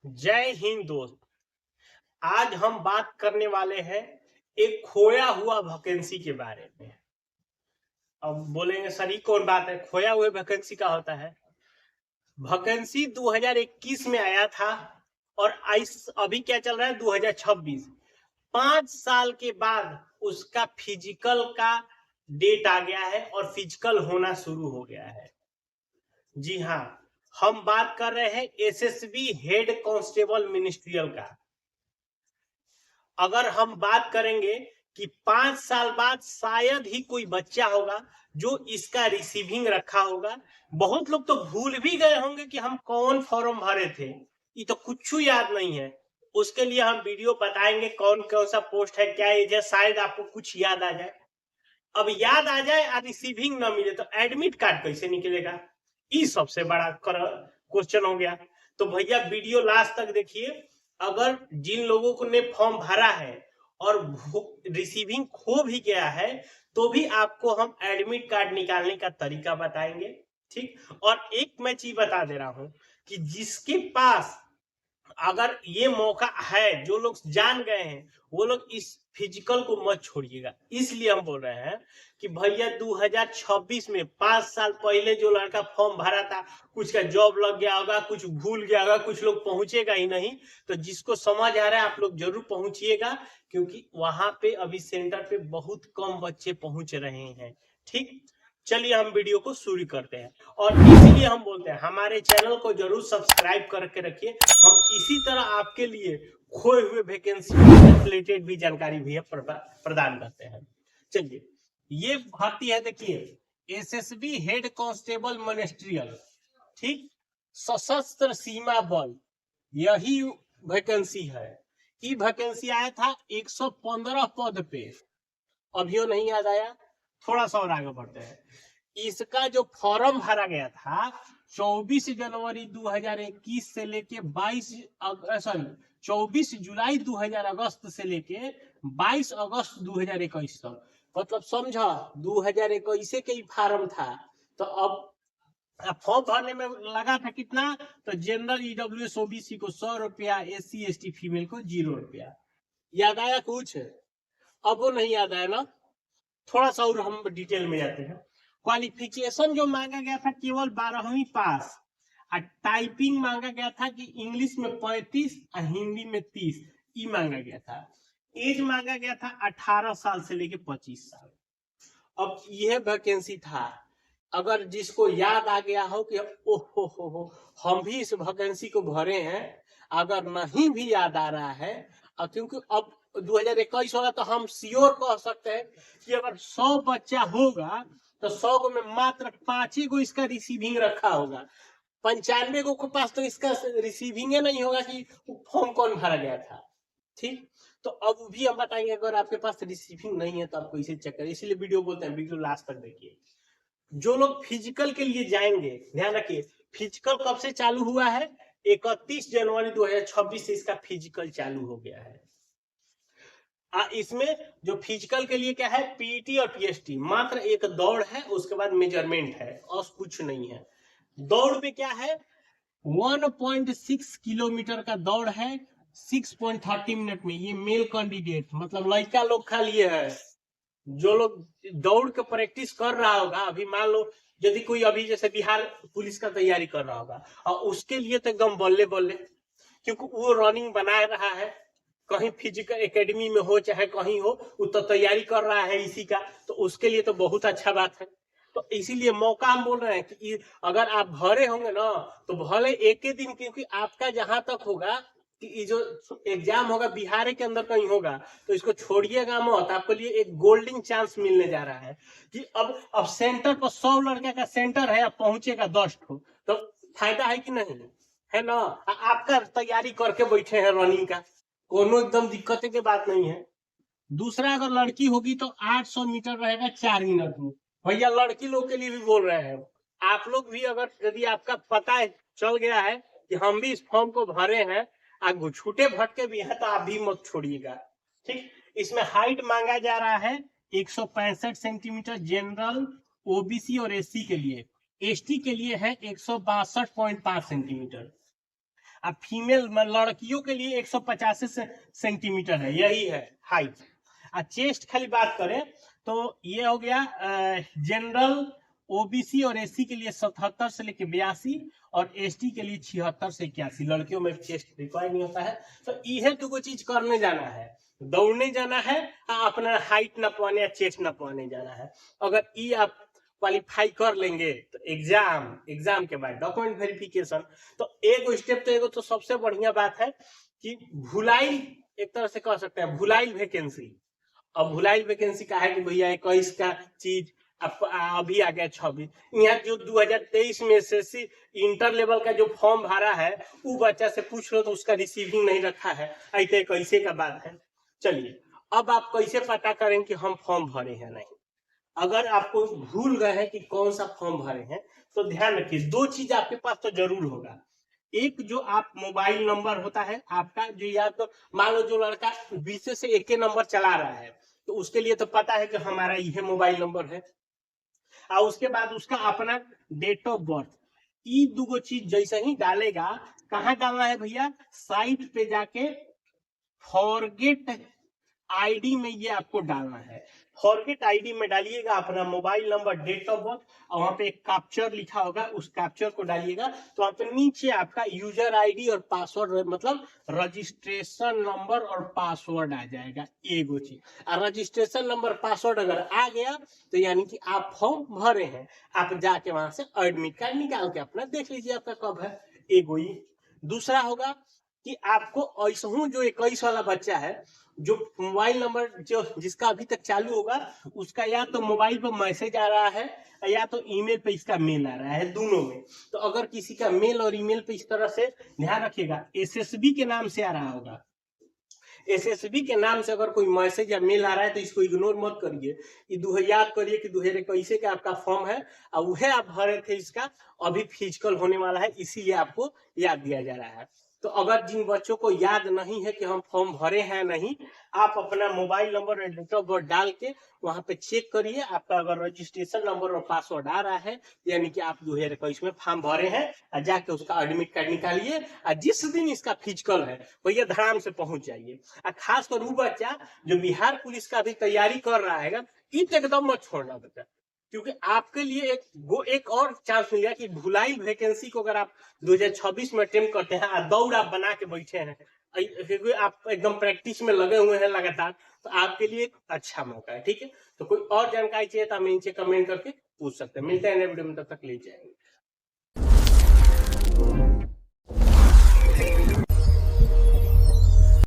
जय हिंद दोस्त। आज हम बात करने वाले हैं एक खोया हुआ वैकेंसी के बारे में। अब बोलेंगे सर ये कौन बात है, खोया हुए वैकेंसी का होता है। वैकेंसी 2021 में आया था और अभी क्या चल रहा है 2026। 5 साल के बाद उसका फिजिकल का डेट आ गया है और फिजिकल होना शुरू हो गया है। जी हाँ, हम बात कर रहे हैं एसएसबी हेड कांस्टेबल मिनिस्ट्रियल का। अगर हम बात करेंगे कि 5 साल बाद शायद ही कोई बच्चा होगा जो इसका रिसीविंग रखा होगा। बहुत लोग तो भूल भी गए होंगे कि हम कौन फॉर्म भरे थे, ये तो कुछ याद नहीं है। उसके लिए हम वीडियो बताएंगे कौन कौन सा पोस्ट है, क्या एज है, शायद आपको कुछ याद आ जाए। अब याद आ जाए और रिसीविंग ना मिले तो एडमिट कार्ड कैसे निकलेगा, ये सबसे बड़ा क्वेश्चन हो गया। तो भैया वीडियो लास्ट तक देखिए। अगर जिन लोगों को ने फॉर्म भरा है और रिसीविंग खो भी गया है तो भी आपको हम एडमिट कार्ड निकालने का तरीका बताएंगे। ठीक, और एक मैं चीज बता दे रहा हूं कि जिसके पास अगर ये मौका है, जो लोग जान गए हैं वो लोग इस फिजिकल को मत छोड़िएगा। इसलिए हम बोल रहे हैं कि भैया 2026 में 5 साल पहले जो लड़का फॉर्म भरा था, कुछ का जॉब लग गया होगा, कुछ भूल गया होगा, कुछ लोग पहुंचेगा ही नहीं। तो जिसको समझ आ रहा है आप लोग जरूर पहुंचिएगा, क्योंकि वहां पे अभी सेंटर पे बहुत कम बच्चे पहुंच रहे हैं। ठीक, चलिए हम वीडियो को शुरू करते हैं। और इसीलिए हम बोलते हैं हमारे चैनल को जरूर सब्सक्राइब करके रखिए। हम इसी तरह आपके लिए खोए हुए वैकेंसी से रिलेटेड भी जानकारी भी प्रदान करते हैं। चलिए, ये भर्ती है, देखिए एसएसबी हेड कांस्टेबल मिनिस्ट्रियल। ठीक, सशस्त्र सीमा बल, यही वैकेंसी है। ये वैकेंसी आया था 115 पद पे। अभियो नहीं याद आया, थोड़ा सा और आगे बढ़ते हैं। इसका जो फॉर्म भरा गया था 24 जनवरी 2021 से लेके 24 जुलाई 2000 अगस्त से लेके 22 अगस्त 2021 तक, मतलब समझा 2021 के ही फॉर्म था। तो अब फॉर्म भरने में लगा था कितना, तो जनरल ईडब्ल्यूएस ओबीसी को 100 रुपया, एससी एसटी फीमेल को 0 रुपया। याद आया कुछ? अब वो नहीं याद आया ना, थोड़ा सा और हम डिटेल में जाते हैं। क्वालिफिकेशन जो मांगा गया था केवल 12वीं पास, और टाइपिंग मांगा गया था कि इंग्लिश में 35 और हिंदी में 30, ये मांगा गया था। एज मांगा गया था 18 साल से लेके 25 साल। अब यह वैकेंसी था। अगर जिसको याद आ गया हो कि ओहो हो हम भी इस वैकेंसी को भरे हैं, अगर नहीं भी याद आ रहा है, क्योंकि अब 2021 होगा तो हम श्योर कह सकते हैं कि अगर 100 बच्चा होगा तो 100 में मात्र 5 ही को इसका रिसीविंग रखा होगा। 95 को पास तो इसका रिसीविंग नहीं होगा कि फॉर्म कौन भरा गया था। ठीक, तो अब भी हम बताएंगे अगर आपके पास रिसीविंग नहीं है तो आपको इसे चेक करें। इसलिए वीडियो बोलते हैं, वीडियो लास्ट तक देखिए। जो लोग फिजिकल के लिए जाएंगे, ध्यान रखिए फिजिकल कब से चालू हुआ है, 31 जनवरी 2026 से इसका फिजिकल चालू हो गया है। इसमें जो फिजिकल के लिए क्या है, पीटी और पीएसटी, मात्र एक दौड़ है, उसके बाद मेजरमेंट है और कुछ नहीं है। दौड़ पे क्या है, 1.6 किलोमीटर का दौड़ है 6.30 मिनट में। ये मेल कैंडिडेट मतलब लड़का लोग का लिए है। जो लोग दौड़ के प्रैक्टिस कर रहा होगा, अभी मान लो यदि कोई अभी जैसे बिहार पुलिस का तैयारी कर रहा होगा, और उसके लिए तो एकदम बल्ले बल्ले, क्योंकि वो रनिंग बना रहा है, कहीं फिजिकल एकेडमी में हो चाहे कहीं हो, वो तो तैयारी कर रहा है इसी का, तो उसके लिए तो बहुत अच्छा बात है। तो इसीलिए मौका हम बोल रहे हैं कि अगर आप भरे होंगे ना तो भले एक ही दिन, क्योंकि आपका जहां तक होगा कि जो एग्जाम होगा बिहार के अंदर कहीं होगा, तो इसको छोड़िएगा मत, आपके लिए एक गोल्डन चांस मिलने जा रहा है कि अब सेंटर पर 100 लड़के का सेंटर है, अब पहुंचेगा 10 को, तो फायदा है कि नहीं है ना। आपका तैयारी करके बैठे हैं रनिंग का, कोनो एकदम दिक्कत की बात नहीं है। दूसरा, अगर लड़की होगी तो 800 मीटर रहेगा 4 मिनट में। भैया लड़की लोग के लिए भी बोल रहे हैं, आप लोग भी अगर यदि आपका पता है चल गया है कि हम भी इस फॉर्म को भरे हैं, आप छूटे भटके भी हैं, तो आप भी मत छोड़िएगा। ठीक, इसमें हाइट मांगा जा रहा है 165 सेंटीमीटर जनरल, ओबीसी और एससी के लिए। एसटी के लिए है 162.5 सेंटीमीटर। अब फीमेल लड़कियों के लिए 150 सेंटीमीटर है, यही है हाइट। चेस्ट खाली बात करें तो ये हो गया जनरल, ओबीसी और एससी के लिए 77 से लेके 82 और एसटी के लिए 76 से 81। लड़कियों में चेस्ट रिक्वायर नहीं होता है। तो यह दो चीज करने जाना है, दौड़ने जाना है, अपना हाइट नपवाने या चेस्ट नपवाने जाना है। अगर ये आप क्वालिफाई कर लेंगे तो एग्जाम के बाद डॉक्यूमेंट वेरिफिकेशन। तो एक स्टेप तो सबसे बढ़िया बात है कि भुलाई, एक तरह से कह सकते हैं भुलाई वैकेंसी। अब भुलाई वैकेंसी का है कि भैया 21 का चीज अभी आ गया 26। यहाँ जो 2023 में एसएससी इंटर लेवल का जो फॉर्म भरा है वो बच्चा से पूछ लो तो उसका रिसीविंग नहीं रखा है, ऐसे कैसे का बात है। चलिए अब आप कैसे पता करें कि हम फॉर्म भरे हैं नहीं। अगर आपको भूल गए हैं कि कौन सा फॉर्म भरे हैं तो ध्यान रखिए, दो चीज आपके पास तो जरूर होगा। एक जो आप मोबाइल नंबर होता है आपका, जो या तो मान लो जो लड़का 20 से 1 नंबर चला रहा है तो उसके लिए तो पता है कि हमारा यह मोबाइल नंबर है। और उसके बाद उसका अपना डेट ऑफ बर्थ, ये दो चीज जैसे ही डालेगा, कहाँ डालना है भैया, साइट पे जाके फॉरगेट आईडी में ये आपको डालना है। फॉरगेट आईडी में डालिएगा अपना mobile number, date of birth, और वहां पे एक कैप्चर लिखा होगा, उस कैप्चर को डालिएगा। तो वहां पे नीचे आपका यूजर आईडी और पासवर्ड, मतलब रजिस्ट्रेशन नंबर और पासवर्ड आ जाएगा। एगो चीज, और रजिस्ट्रेशन नंबर पासवर्ड अगर आ गया तो यानी कि आप फॉर्म भरे हैं। आप जाके वहां से एडमिट कार्ड निकाल के अपना देख लीजिए आपका कब है। एगो ही। दूसरा होगा कि आपको ऐसा जो 21 वाला बच्चा है, जो मोबाइल नंबर जो जिसका अभी तक चालू होगा, उसका या तो मोबाइल पर मैसेज आ रहा है या तो ईमेल पे इसका मेल आ रहा है, दोनों में। तो अगर किसी का मेल और ईमेल पे इस तरह से, ध्यान रखिएगा एसएसबी के नाम से आ रहा होगा, एसएसबी के नाम से अगर कोई मैसेज या मेल आ रहा है तो इसको इग्नोर मत करिए। याद करिए कि 2021 का आपका फॉर्म है और वह आप भरे थे, इसका अभी फिजिकल होने वाला है, इसीलिए आपको याद दिया जा रहा है। तो अगर जिन बच्चों को याद नहीं है कि हम फॉर्म भरे हैं नहीं, आप अपना मोबाइल नंबर और डेट ऑफ बर्थ डाल के वहां पे चेक करिए। आपका अगर रजिस्ट्रेशन नंबर और पासवर्ड आ रहा है यानी कि आप 2021 में फॉर्म भरे हैं, और जाके उसका एडमिट कार्ड निकालिए। और जिस दिन इसका फिजिकल है भैया धड़ाम से पहुंच जाइए। और खासकर वो बच्चा जो बिहार पुलिस का भी तैयारी कर रहा है, इत एकदम मत छोड़ना बच्चा, क्योंकि आपके लिए एक और चांस मिल गया कि भुलाई वैकेंसी को अगर आप 2026 में अटेम्प्ट करते हैं और दौड़ आप बना के बैठे हैं, क्योंकि आप एकदम प्रैक्टिस में लगे हुए हैं लगातार, तो आपके लिए एक अच्छा मौका है। ठीक है, तो कोई और जानकारी चाहिए तो हमें नीचे कमेंट करके पूछ सकते हैं। मिलते हैं नए वीडियो में, तब तक ले जाएंगे।